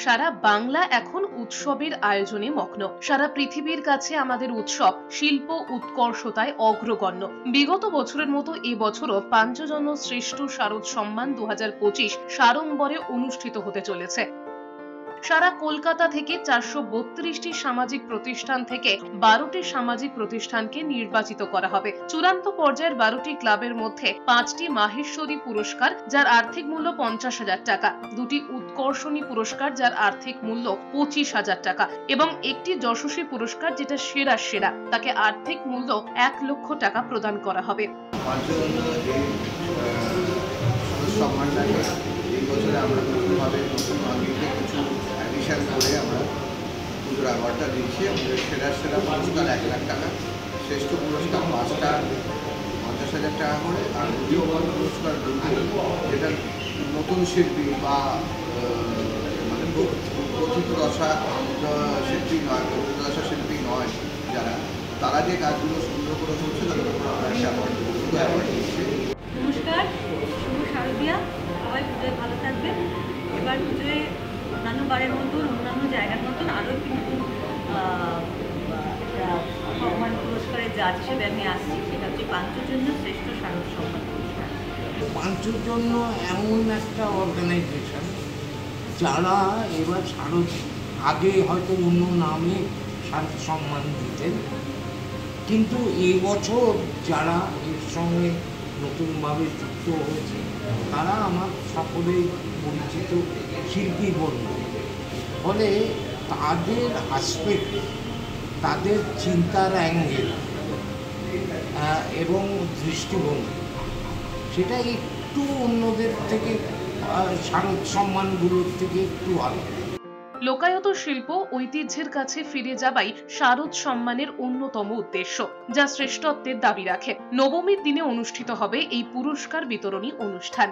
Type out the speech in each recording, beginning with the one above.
সারা বাংলা এখন উৎসবের আয়োজনে মগ্ন। সারা পৃথিবীর কাছে আমাদের উৎসব শিল্প উৎকর্ষতায় অগ্রগণ্য। বিগত বছরের মতো এবছরও পাঞ্চজন্য শ্রেষ্ঠ শারদ সম্মান 2025 সাড়ম্বরে অনুষ্ঠিত হতে চলেছে। সারা কলকাতা থেকে 432টি সামাজিক প্রতিষ্ঠান থেকে 12টি সামাজিক প্রতিষ্ঠানকে নির্বাচিত করা হবে। চূড়ান্ত পর্যায়ের 12টি ক্লাবের মধ্যে 5টি মাহেশ্বরী পুরস্কার, যার আর্থিক মূল্য 50,000 টাকা, 2টি উৎকর্ষণী পুরস্কার যার আর্থিক মূল্য 25,000 টাকা এবং একটি যশস্বী পুরস্কার যেটা সেরা তাকে আর্থিক মূল্য 1 লক্ষ টাকা প্রদান করা হবে। এই বছরে আমরা নতুনভাবে নতুন অঙ্গিকে কিছু অ্যাডিশন করে আমরা পুজোর অ্যাওয়ার্ডটা দিচ্ছি। আমাদের সেরা পুরস্কার 1 লাখ টাকা, শ্রেষ্ঠ পুরস্কার 5টা 50,000 টাকা করে, আর উদীয়মান পুরস্কার যেটা নতুন শিল্পী বা মানে প্রথিত দশা শিল্পী নয়, প্রথিত দশা শিল্পী নয় যারা, তারা যে কাজগুলো সুন্দর করে করছে তাদের উপর আমরা একটা অ্যাওয়ার্ড দিচ্ছি। নমস্কার, শুভ শারদিয়া, সবাই পুজোয় ভালো থাকবেন। এবার পুজোয় অন্যান্য বারের মতন অন্যান্য জায়গার মতন আরও একটি নতুন সম্মান পুরস্কারের জাজ হিসেবে আমি আসছি। সেটা হচ্ছে পাঞ্চজন্য শ্রেষ্ঠ শারদ সম্মান পুরস্কার। পাঞ্চজন্য এমন একটা অর্গানাইজেশন যারা এবার শারদ, আগে হয়তো অন্য নামে শারদ সম্মান দিতেন, কিন্তু এবছর যারা এর সঙ্গে নতুনভাবে যুক্ত হয়েছে তারা আমার সকলেই পরিচিত শিল্পীবর্গ। ফলে তাদের আসপেক্ট, তাদের চিন্তার অ্যাঙ্গেল এবং দৃষ্টিভঙ্গি সেটা একটু অন্যদের থেকে, শারদ সম্মানগুলোর থেকে একটু আলাদা। লোকায়ত শিল্প ঐতিহ্যের কাছে ফিরে যাওয়াই শারদ সম্মানের অন্যতম উদ্দেশ্য, যা শ্রেষ্ঠত্বের দাবি রাখে। নবমীর দিনে অনুষ্ঠিত হবে এই পুরস্কার বিতরণী অনুষ্ঠান।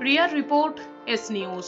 রিয়ার রিপোর্ট, এস নিউজ।